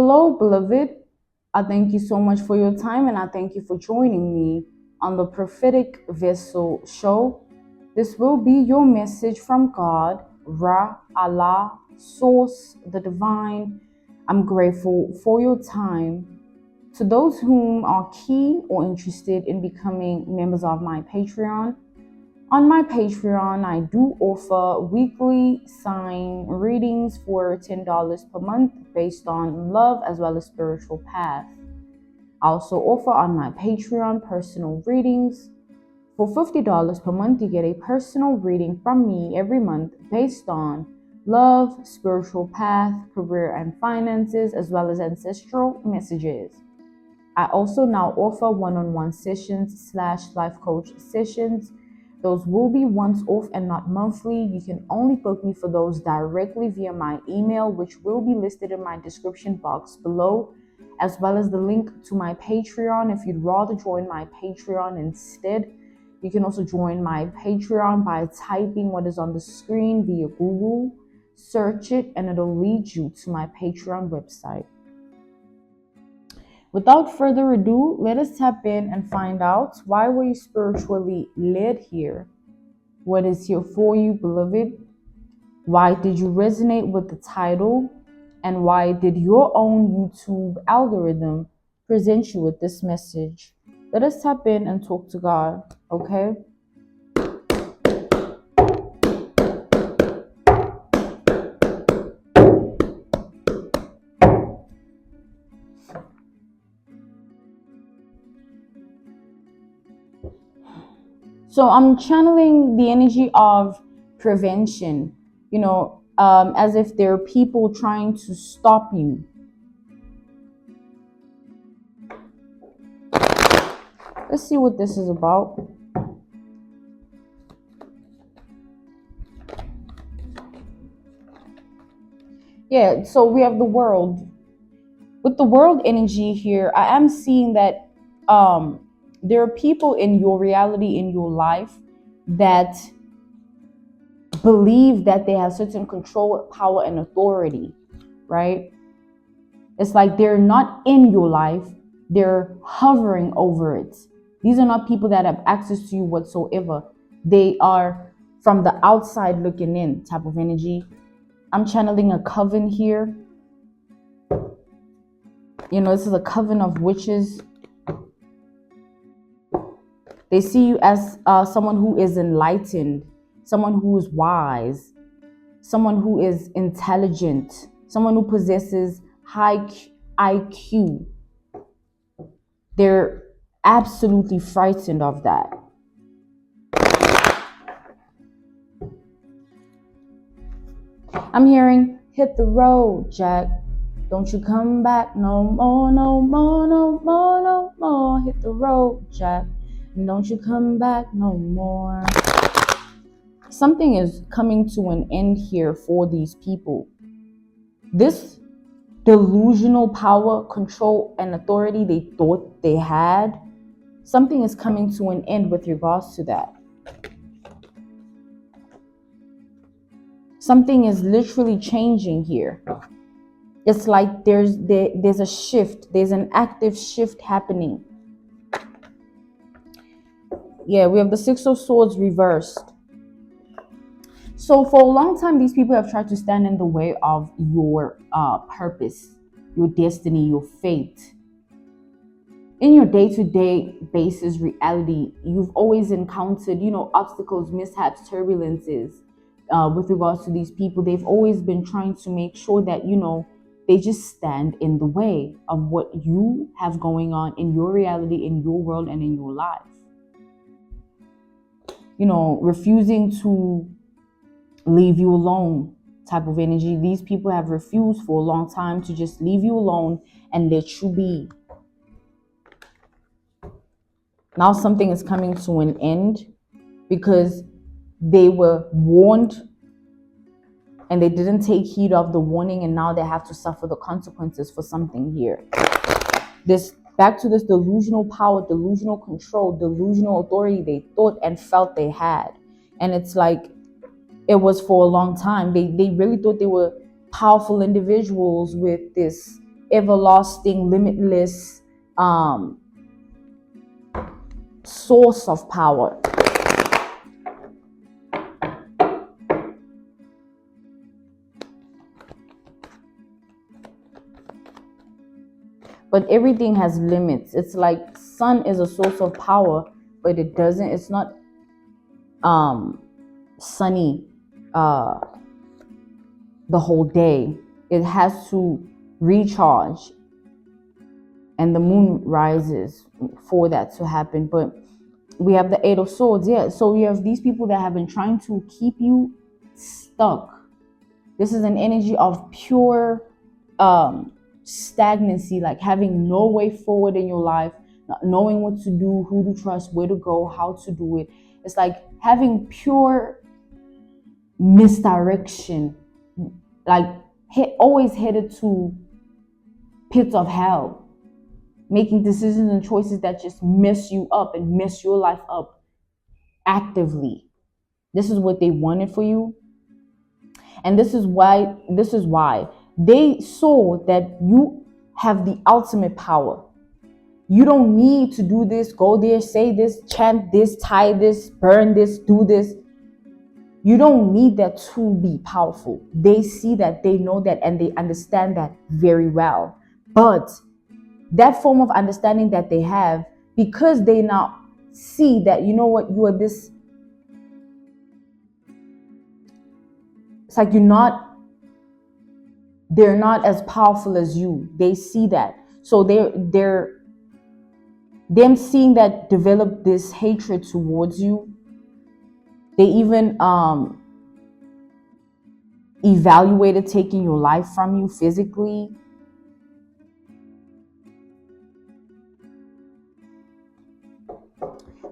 Hello, beloved. I thank you so much for your time and I thank you for joining me on the Prophetic Vessel Show. This will be your message from God, Ra, Allah, Source, the Divine. I'm grateful for your time. To those whom are keen or interested in becoming members of my Patreon, on my Patreon, I do offer weekly sign readings for $10 per month based on love as well as spiritual path. I also offer on my Patreon personal readings. For $50 per month, you get a personal reading from me every month based on love, spiritual path, career and finances, as well as ancestral messages. I also now offer one-on-one sessions / life coach sessions. Those will be once off and not monthly. You can only book me for those directly via my email, which will be listed in my description box below, as well as the link to my Patreon. If you'd rather join my Patreon instead, you can also join my Patreon by typing what is on the screen via Google, search it, and it'll lead you to my Patreon website. Without further ado, let us tap in and find out, why were you spiritually led here? What is here for you, beloved? Why did you resonate with the title? And why did your own YouTube algorithm present you with this message? Let us tap in and talk to God, okay? So I'm channeling the energy of prevention, as if there are people trying to stop you. Let's see what this is about. Yeah, so we have the world. With the world energy here, I am seeing that there are people in your reality, in your life, that believe that they have certain control, power, and authority, right? It's like they're not in your life, they're hovering over it. These are not people that have access to you whatsoever. They are from the outside looking in type of energy. I'm channeling a coven here. This is a coven of witches. They see you as someone who is enlightened, someone who is wise, someone who is intelligent, someone who possesses high IQ. They're absolutely frightened of that. I'm hearing, hit the road, Jack. Don't you come back no more, no more, no more, no more. Hit the road, Jack. And don't you come back no more. Something is coming to an end here for these people. This delusional power, control, and authority they thought they had, something is coming to an end with regards to that. Something is literally changing here. It's like there's a shift. There's an active shift happening. Yeah, we have the Six of Swords reversed. So for a long time, these people have tried to stand in the way of your purpose, your destiny, your fate. In your day-to-day basis reality, you've always encountered, obstacles, mishaps, turbulences with regards to these people. They've always been trying to make sure that, they just stand in the way of what you have going on in your reality, in your world, and in your life. Refusing to leave you alone type of energy. These people have refused for a long time to just leave you alone and let you be. Now something is coming to an end because they were warned and they didn't take heed of the warning, and now they have to suffer the consequences for something here. Back to this delusional power, delusional control, delusional authority they thought and felt they had. And it's like, it was for a long time. They really thought they were powerful individuals with this everlasting, limitless source of power. But everything has limits. It's like sun is a source of power, but it's not sunny the whole day. It has to recharge, and the moon rises for that to happen. But we have the Eight of Swords, yeah. So we have these people that have been trying to keep you stuck. This is an energy of pure stagnancy, like having no way forward in your life, not knowing what to do, who to trust, where to go, how to do it. It's like having pure misdirection, like always headed to pits of hell, making decisions and choices that just mess you up and mess your life up actively. This is what they wanted for you. And this is why they saw that you have the ultimate power. You don't need to do this, go there, say this, chant this, tie this, burn this, do this. You don't need that to be powerful. They see that, they know that, and they understand that very well. But that form of understanding that they have, because they now see that, you know what, you are this, it's like they're not as powerful as you. They see that. So them seeing that develop this hatred towards you. They even evaluated taking your life from you physically.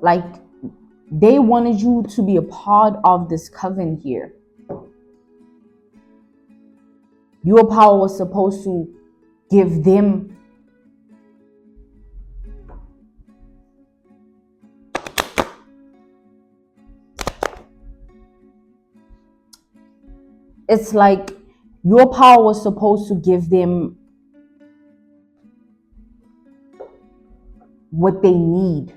Like, they wanted you to be a part of this coven here. Your power was supposed to give them it's like your power was supposed to give them what they need.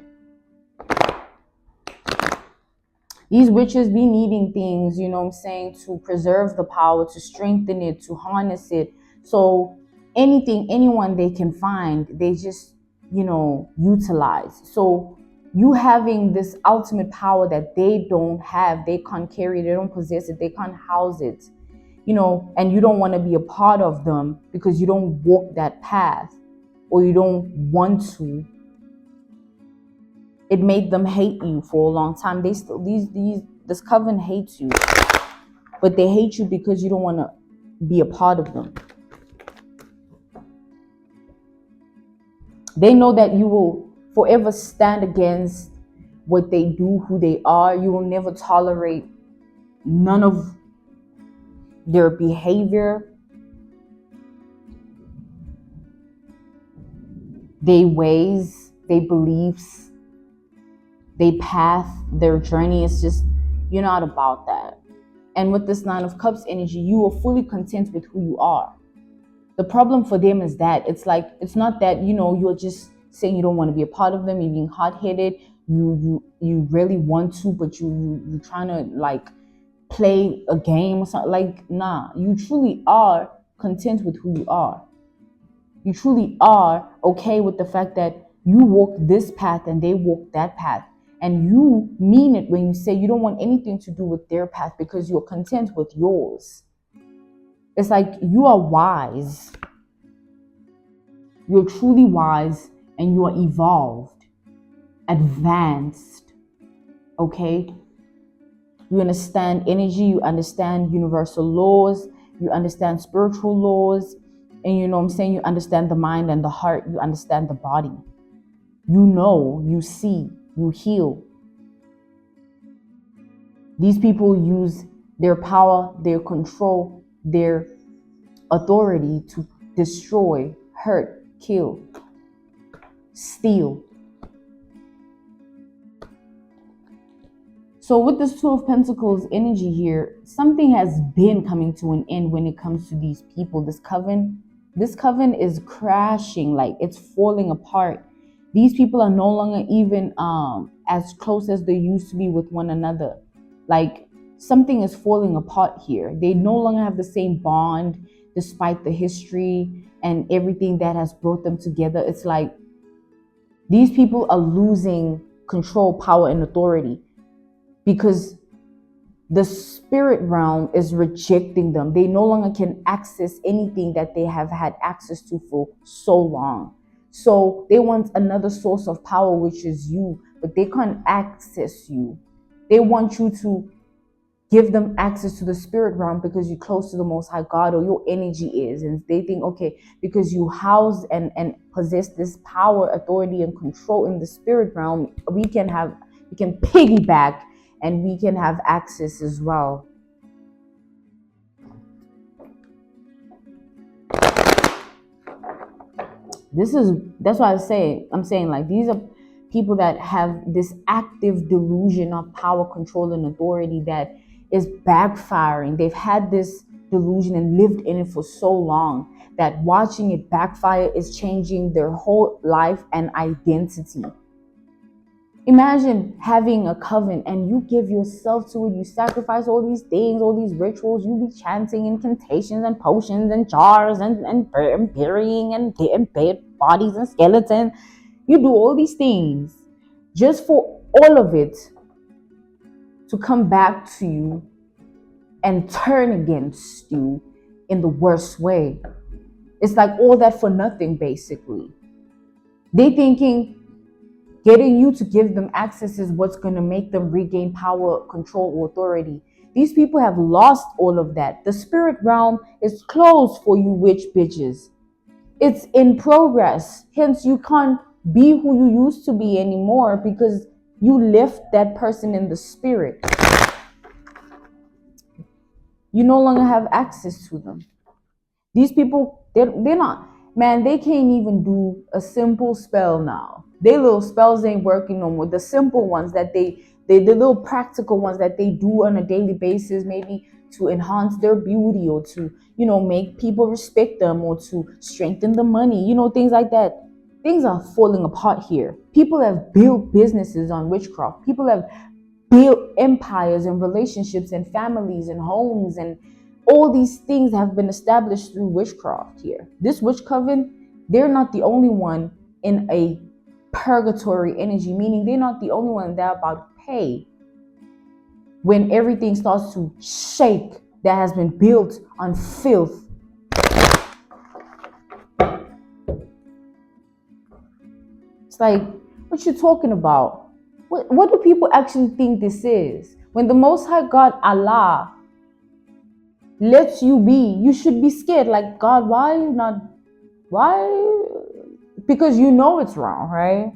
These witches be needing things, you know what I'm saying, to preserve the power, to strengthen it, to harness it. So anything, anyone they can find, they just, utilize. So you having this ultimate power that they don't have, they can't carry, they don't possess it, they can't house it, and you don't want to be a part of them because you don't walk that path, or you don't want to. It made them hate you for a long time. They still, this coven hates you, but they hate you because you don't want to be a part of them. They know that you will forever stand against what they do, who they are. You will never tolerate none of their behavior, their ways, their beliefs, their path, their journey. Is just, you're not about that. And with this Nine of Cups energy, you are fully content with who you are. The problem for them is that it's like, it's not that, you're just saying you don't want to be a part of them, you're being hot-headed, you really want to, but you're trying to like play a game or something. Like, nah, you truly are content with who you are. You truly are okay with the fact that you walk this path and they walk that path. And you mean it when you say you don't want anything to do with their path because you're content with yours. It's like you are wise. You're truly wise and you are evolved, advanced, okay? You understand energy, you understand universal laws, you understand spiritual laws, and you understand the mind and the heart, you understand the body. You know, you see, you heal. These people use their power, their control, their authority to destroy, hurt, kill, steal. So with this Two of Pentacles energy here, something has been coming to an end when it comes to these people, this coven. This coven is crashing, like it's falling apart. These people are no longer even as close as they used to be with one another. Like something is falling apart here. They no longer have the same bond despite the history and everything that has brought them together. It's like these people are losing control, power, and authority because the spirit realm is rejecting them. They no longer can access anything that they have had access to for so long. So they want another source of power, which is you, but they can't access you. They want you to give them access to the spirit realm because you're close to the Most High God, or your energy is. And they think, okay, because you house and possess this power, authority, and control in the spirit realm, we can piggyback and we can have access as well. That's why I'm saying like these are people that have this active delusion of power, control, and authority that is backfiring. They've had this delusion and lived in it for so long that watching it backfire is changing their whole life and identity. Imagine having a coven and you give yourself to it. You sacrifice all these things, all these rituals. You be chanting incantations and potions and jars and burying and dead bodies and skeletons. You do all these things just for all of it to come back to you and turn against you in the worst way. It's like all that for nothing, basically. They thinking getting you to give them access is what's going to make them regain power, control, or authority. These people have lost all of that. The spirit realm is closed for you witch bitches. It's in progress. Hence, you can't be who you used to be anymore because you left that person in the spirit. You no longer have access to them. These people, they're not, man, they can't even do a simple spell now. Their little spells ain't working no more. The simple ones that the little practical ones that they do on a daily basis, maybe to enhance their beauty or to, make people respect them or to strengthen the money, things like that. Things are falling apart here. People have built businesses on witchcraft. People have built empires and relationships and families and homes, and all these things have been established through witchcraft here. This witch coven, they're not the only one in a purgatory energy, meaning they're not the only one that are about to pay when everything starts to shake that has been built on filth. It's like, what you talking about? What do people actually think this is? When the Most High God, Allah, lets you be, you should be scared. Like, God, why not? Why? Because you know it's wrong, right?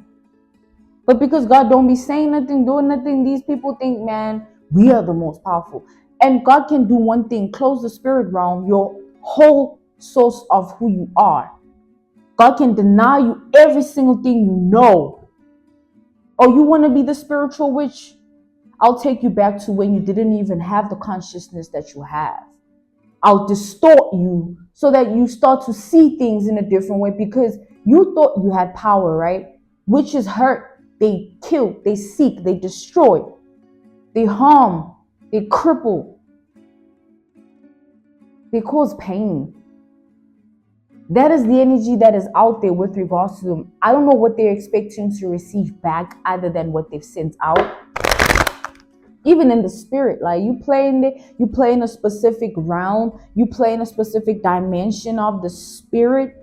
But because God don't be saying nothing, doing nothing, these people think, man, we are the most powerful. And God can do one thing: close the spirit realm, your whole source of who you are. God can deny you every single thing you know. Oh, you want to be the spiritual witch? I'll take you back to when you didn't even have the consciousness that you have. I'll distort you so that you start to see things in a different way because you thought you had power, right? Witches hurt, they kill, they seek, they destroy, they harm, they cripple, they cause pain. That is the energy that is out there with regards to them. I don't know what they're expecting to receive back other than what they've sent out. Even in the spirit, like you play in a specific realm, you play in a specific dimension of the spirit.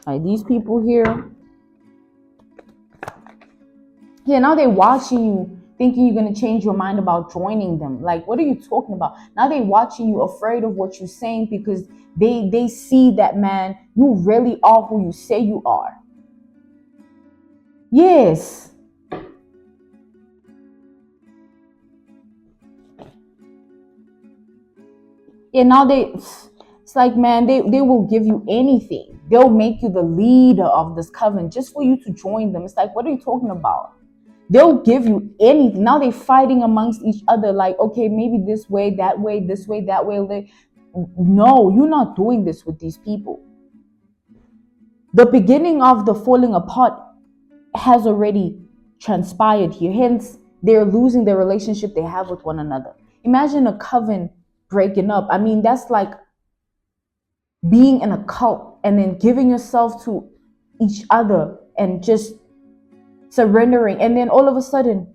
Like these people here, now they're watching you, thinking you're going to change your mind about joining them. Like, what are you talking about? Now they're watching you, afraid of what you're saying because they see that, man, you really are who you say you are. Yes. Yeah, now it's like, man, they will give you anything. They'll make you the leader of this coven just for you to join them. It's like, what are you talking about? They'll give you anything. Now they're fighting amongst each other, like, okay, maybe this way, that way, this way, that way. No, you're not doing this with these people. The beginning of the falling apart has already transpired here. Hence, they're losing the relationship they have with one another. Imagine a coven breaking up. I mean, that's like being in a cult and then giving yourself to each other and just surrendering. And then all of a sudden,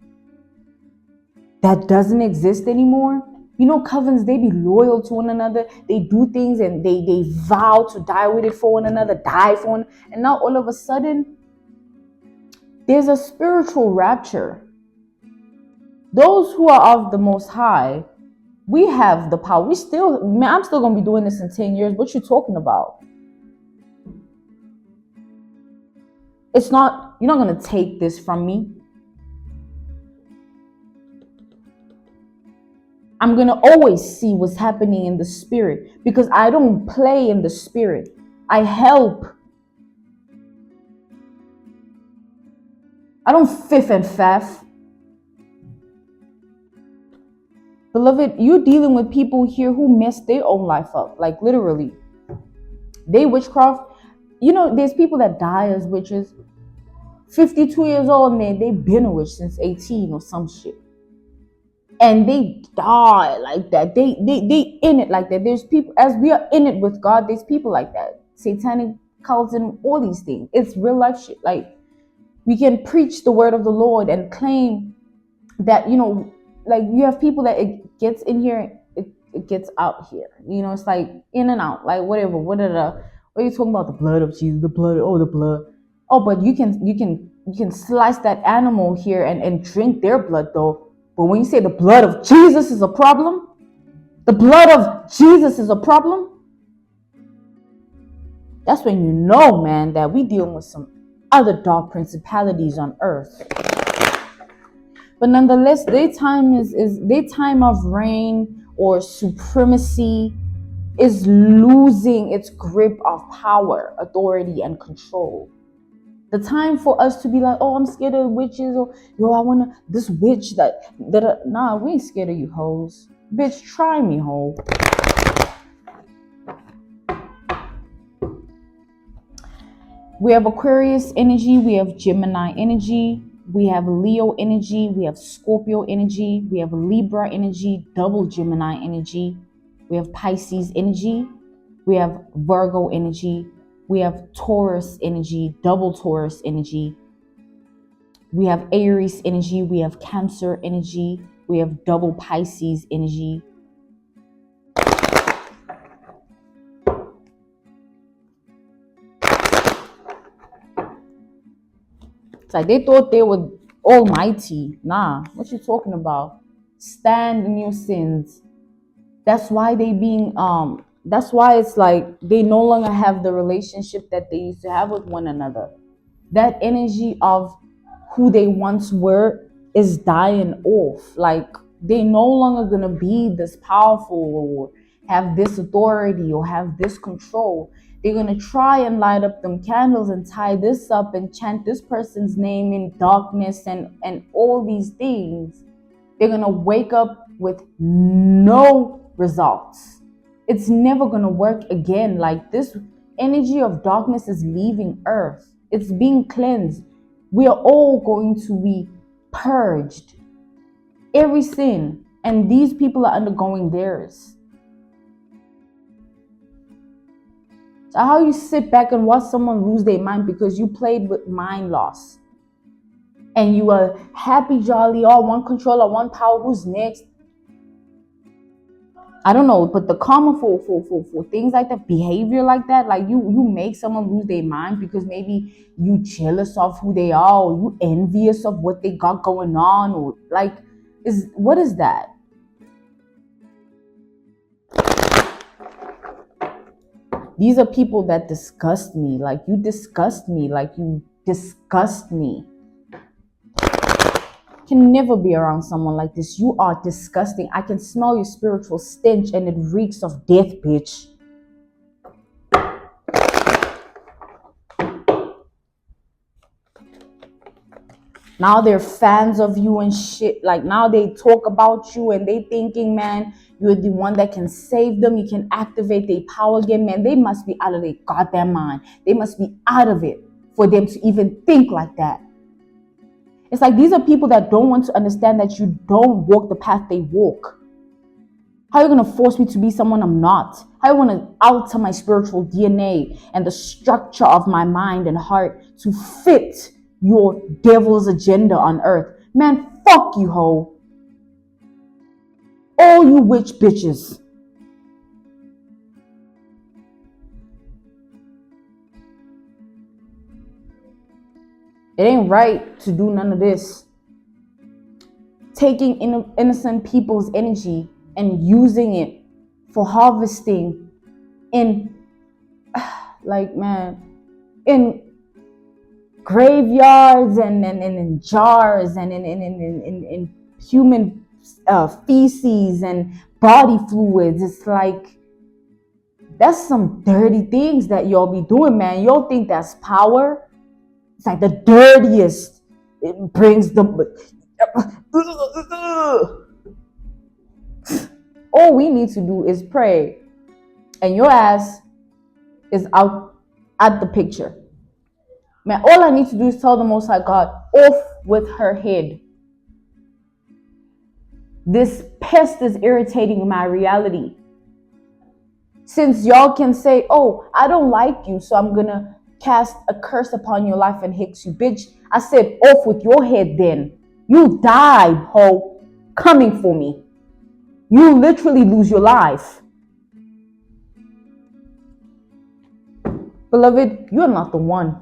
that doesn't exist anymore. You know, covens, they be loyal to one another. They do things and they vow to die with it for one another, die for one. And now all of a sudden, there's a spiritual rapture. Those who are of the Most High, we have the power. I'm still going to be doing this in 10 years. What you talking about? You're not going to take this from me. I'm going to always see what's happening in the spirit, because I don't play in the spirit. I help. I don't fiff and faff. Beloved, you're dealing with people here who messed their own life up. Like, literally. They witchcraft. You know, there's people that die as witches. 52 years old, and they've been a witch since 18 or some shit. And they die like that. They in it like that. There's people, as we are in it with God, there's people like that. Satanic cults and all these things. It's real life shit. Like, we can preach the word of the Lord and claim that, you know, like, you have people that it gets in here, it gets out here. You know, it's like in and out, like whatever. What are you talking about? The blood of Jesus, the blood. Oh, but you can slice that animal here and drink their blood though. But when you say the blood of Jesus is a problem, that's when you know, man, that we dealing with some other dark principalities on earth. But nonetheless, their time of reign or supremacy is losing its grip of power, authority, and control. The time for us to be like, oh, I'm scared of witches, or yo, I wanna this witch nah, we ain't scared of you hoes. Bitch, try me, hoe. We have Aquarius energy, we have Gemini energy, we have Leo energy, we have Scorpio energy, we have Libra energy, double Gemini energy, we have Pisces energy, we have Virgo energy, we have Taurus energy, double Taurus energy, we have Aries energy, we have Cancer energy, we have double Pisces energy. It's like they thought they were almighty. Nah, what you talking about? Stand in your sins. That's why that's why it's like they no longer have the relationship that they used to have with one another. That energy of who they once were is dying off. Like, they no longer gonna be this powerful or have this authority or have this control. They're gonna try and light up them candles and tie this up and chant this person's name in darkness and all these things. They're gonna wake up with no results. It's never gonna work again. Like, this energy of darkness is leaving earth. It's being cleansed. We are all going to be purged. Every sin. And these people are undergoing theirs. So how you sit back and watch someone lose their mind because you played with mind loss? And you are happy, jolly, all one controller, one power, who's next? I don't know, but the karma for things like that, behavior like that, like you make someone lose their mind because maybe you jealous of who they are, or you envious of what they got going on, or like, what is that? These are people that disgust me. Like, you disgust me. Can never be around someone like this. You are disgusting. I can smell your spiritual stench and it reeks of death, bitch. Now they're fans of you and shit. Like now they talk about you and they thinking, man, you're the one that can save them. You can activate their power again. Man, they must be out of their goddamn mind. They must be out of it for them to even think like that. It's like these are people that don't want to understand that you don't walk the path they walk. How are you going to force me to be someone I'm not? How you want to alter my spiritual DNA and the structure of my mind and heart to fit your devil's agenda on earth? Man, fuck you, ho. All you witch bitches. It ain't right to do none of this. Taking innocent people's energy and using it for harvesting in, like, man, in graveyards and in jars and in human feces and body fluids. It's like, that's some dirty things that y'all be doing, man. Y'all think that's power? It's like the dirtiest. It brings the... All we need to do is pray. And your ass is out at the picture. Man, all I need to do is tell the Most High God, off with her head. This pest is irritating my reality. Since y'all can say, oh, I don't like you, so I'm going to cast a curse upon your life and hex you. Bitch, I said, off with your head then. You died, ho, coming for me. You literally lose your life. Beloved, you're not the one.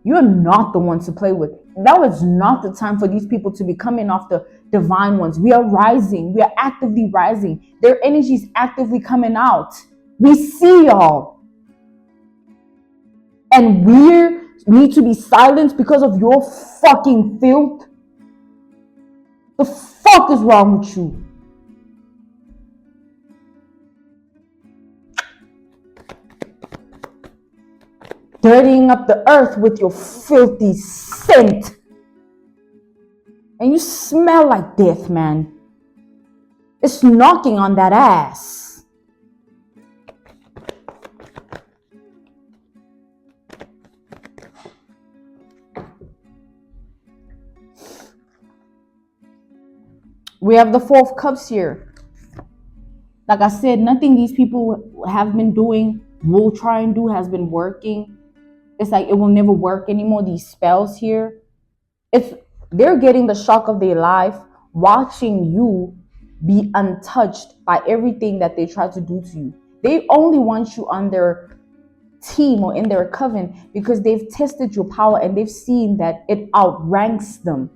You're not the one to play with. Now is not the time for these people to be coming off the divine ones. We are rising. We are actively rising. Their energy is actively coming out. We see y'all. And we need to be silenced because of your fucking filth. The fuck is wrong with you? Dirtying up the earth with your filthy scent. And you smell like death, man. It's knocking on that ass. We have the Four of Cups here. Like I said, nothing these people have been doing, will try and do, has been working. It's like it will never work anymore. These spells here. They're getting the shock of their life, watching you be untouched by everything that they try to do to you. They only want you on their team or in their coven because they've tested your power and they've seen that it outranks them.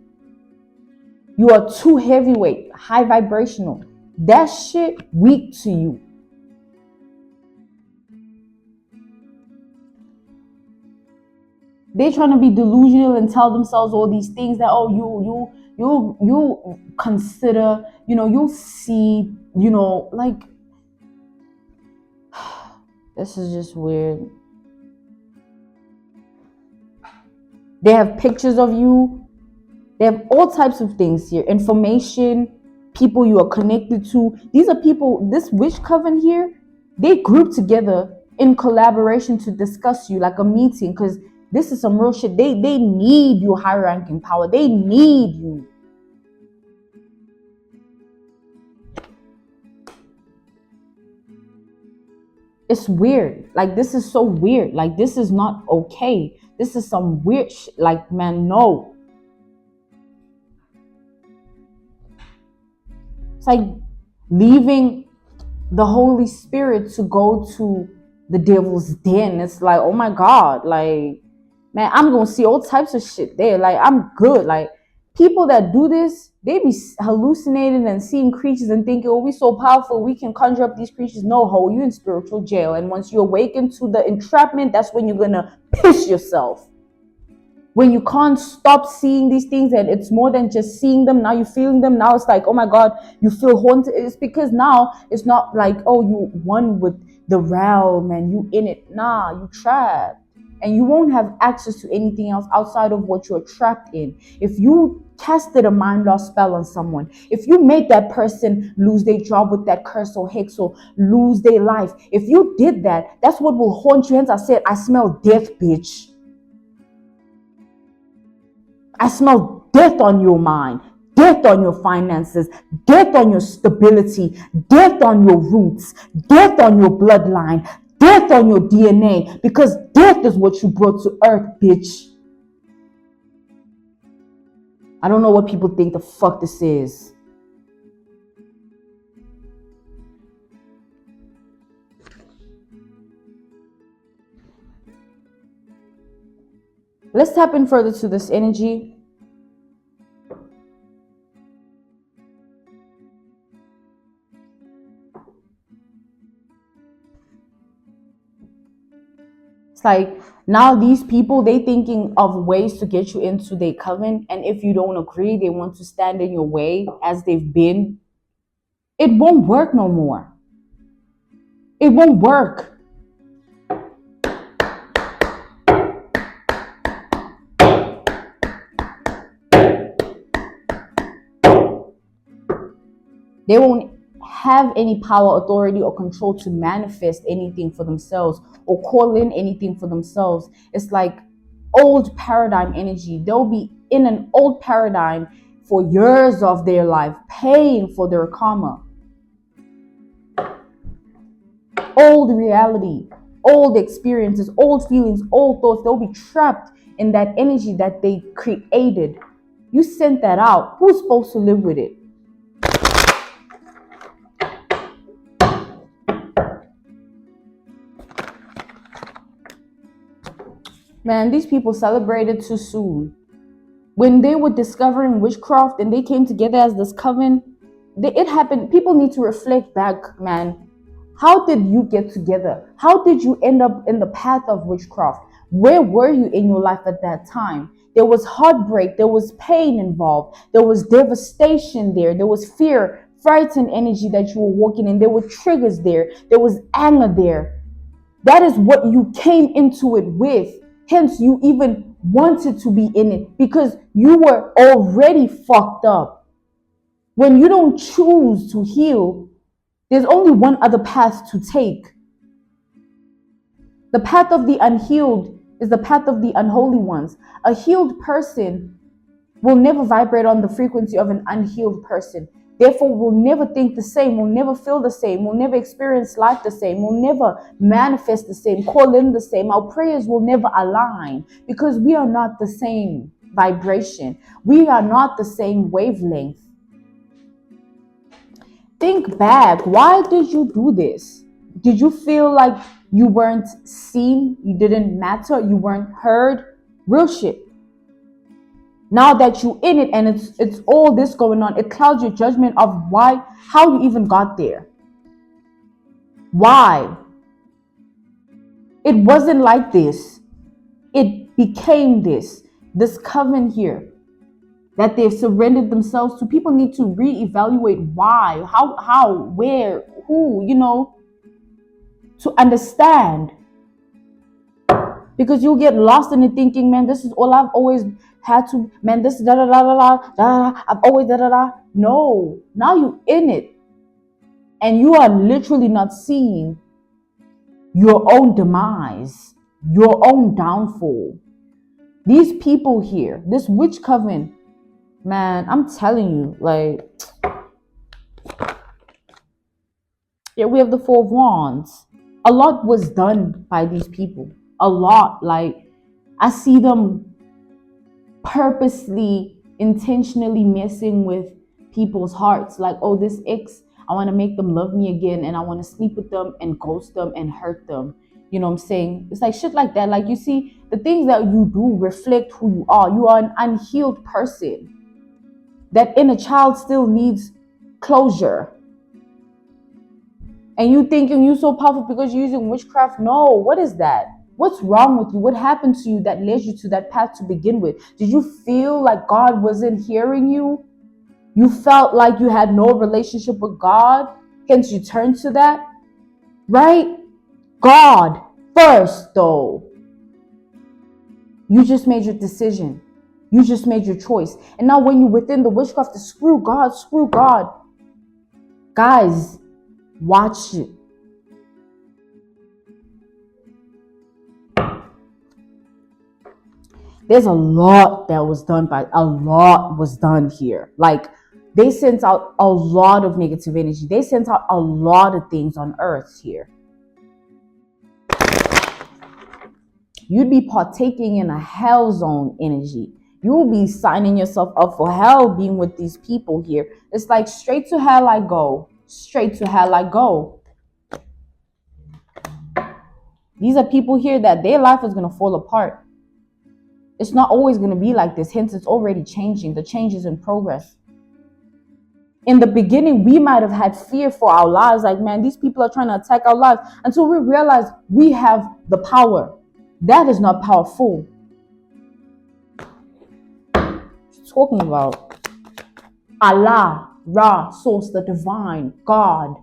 You are too heavyweight, high vibrational. That shit weak to you. They're trying to be delusional and tell themselves all these things that, oh, you consider, you'll see, like, this is just weird. They have pictures of you. They have all types of things here. Information, people you are connected to. These are people, this witch coven here, they group together in collaboration to discuss you, like a meeting, because this is some real shit. They need your high ranking power. They need you. It's weird. Like, this is so weird. Like, this is not okay. This is some weird shit. Like, man, no. It's like leaving the Holy Spirit to go to the devil's den. It's like, oh my God, like, man, I'm gonna see all types of shit there. Like, I'm good. Like, people that do this, they be hallucinating and seeing creatures and thinking, oh, we so powerful, we can conjure up these creatures. No, ho, you in spiritual jail. And once you awaken to the entrapment, that's when you're gonna piss yourself. When you can't stop seeing these things and it's more than just seeing them, now you're feeling them. Now it's like, oh my God, you feel haunted. It's because now it's not like, oh, you one with the realm and you in it. Nah, you trapped. and you won't have access to anything else outside of what you're trapped in. If you casted a mind loss spell on someone, if you made that person lose their job with that curse or hex or lose their life, if you did that, that's what will haunt you. Hence I said, I smell death, bitch. I smell death on your mind, death on your finances, death on your stability, death on your roots, death on your bloodline, death on your DNA, because death is what you brought to earth, bitch. I don't know what people think the fuck this is. Let's tap in further to this energy. It's like now these people, they thinking of ways to get you into their coven, and if you don't agree, they want to stand in your way as they've been. It won't work no more. It won't work. They won't have any power, authority, or control to manifest anything for themselves or call in anything for themselves. It's like old paradigm energy. They'll be in an old paradigm for years of their life, paying for their karma. Old reality, old experiences, old feelings, old thoughts. They'll be trapped in that energy that they created. You sent that out. Who's supposed to live with it? Man, these people celebrated too soon. When they were discovering witchcraft and they came together as this coven, it happened. People need to reflect back, man. How did you get together? How did you end up in the path of witchcraft? Where were you in your life at that time? There was heartbreak. There was pain involved. There was devastation there. There was fear, frightened energy that you were walking in. There were triggers there. There was anger there. That is what you came into it with. Hence, you even wanted to be in it because you were already fucked up. When you don't choose to heal, there's only one other path to take. The path of the unhealed is the path of the unholy ones. A healed person will never vibrate on the frequency of an unhealed person. Therefore, we'll never think the same, we'll never feel the same, we'll never experience life the same, we'll never manifest the same, call in the same. Our prayers will never align because we are not the same vibration. We are not the same wavelength. Think back. Why did you do this? Did you feel like you weren't seen? You didn't matter? You weren't heard? Real shit. Now that you're in it and it's all this going on, it clouds your judgment of how you even got there. Why? It wasn't like this. It became this coven here that they've surrendered themselves to. People need to reevaluate why, how, where, who, to understand. Because you'll get lost in it thinking, man, this is all I've always had to, man, this da da da da da da, I've always da da da. No, now you're in it. And you are literally not seeing your own demise, your own downfall. These people here, this witch coven, man, I'm telling you, like, yeah, we have the Four of Wands. A lot was done by these people. A lot. Like, I see them purposely, intentionally messing with people's hearts. Like, oh, this ex, I want to make them love me again, and I want to sleep with them and ghost them and hurt them. You know what I'm saying? It's like shit like that. Like, you see, the things that you do reflect who you are. You are an unhealed person. That inner child still needs closure. And you thinking you so powerful because you're using witchcraft? No, what is that? What's wrong with you? What happened to you that led you to that path to begin with? Did you feel like God wasn't hearing you? You felt like you had no relationship with God? Hence you turned to that? Right? God first, though. You just made your decision. You just made your choice. And now when you're within the witchcraft, to screw God, screw God. Guys, watch it. There's a lot that was done here. Like, they sent out a lot of negative energy. They sent out a lot of things on earth here. You'd be partaking in a hell zone energy. You'll be signing yourself up for hell being with these people here. It's like, straight to hell I go. Straight to hell I go. These are people here that their life is going to fall apart. It's not always going to be like this. Hence, it's already changing. The change is in progress. In the beginning, we might have had fear for our lives. Like, man, these people are trying to attack our lives. Until we realize we have the power. That is not powerful. Talking about Allah, Ra, source, the divine, God.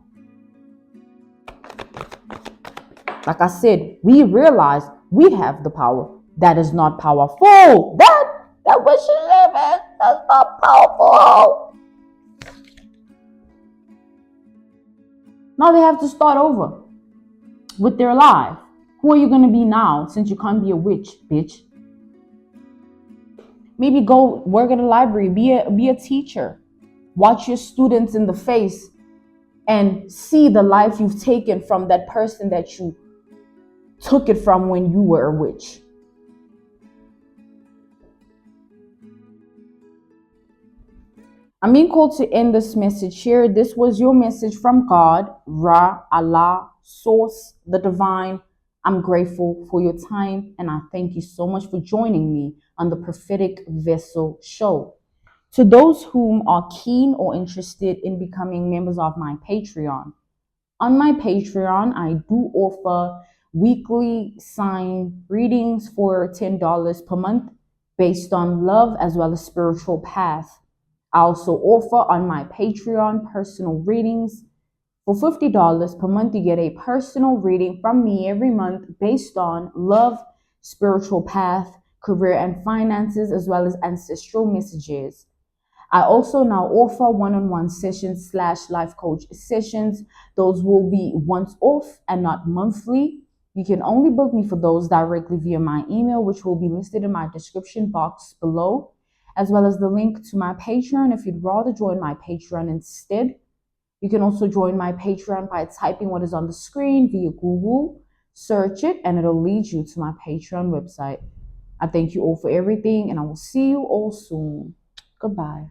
Like I said, we realize we have the power. That is not powerful. That what she living. That's not powerful. Now they have to start over with their life. Who are you going to be now, since you can't be a witch, bitch? Maybe go work at a library, be a teacher. Watch your students in the face and see the life you've taken from that person that you took it from when you were a witch. I'm being called to end this message here. This was your message from God, Ra, Allah, Source, the Divine. I'm grateful for your time, and I thank you so much for joining me on the Prophetic Vessel Show. To those whom are keen or interested in becoming members of my Patreon, on my Patreon, I do offer weekly sign readings for $10 per month based on love as well as spiritual path. I also offer on my Patreon personal readings. For $50 per month, you get a personal reading from me every month based on love, spiritual path, career and finances, as well as ancestral messages. I also now offer one-on-one sessions / life coach sessions. Those will be once off and not monthly. You can only book me for those directly via my email, which will be listed in my description box below, as well as the link to my Patreon if you'd rather join my Patreon instead. You can also join my Patreon by typing what is on the screen via Google, search it, and it'll lead you to my Patreon website. I thank you all for everything, and I will see you all soon. Goodbye.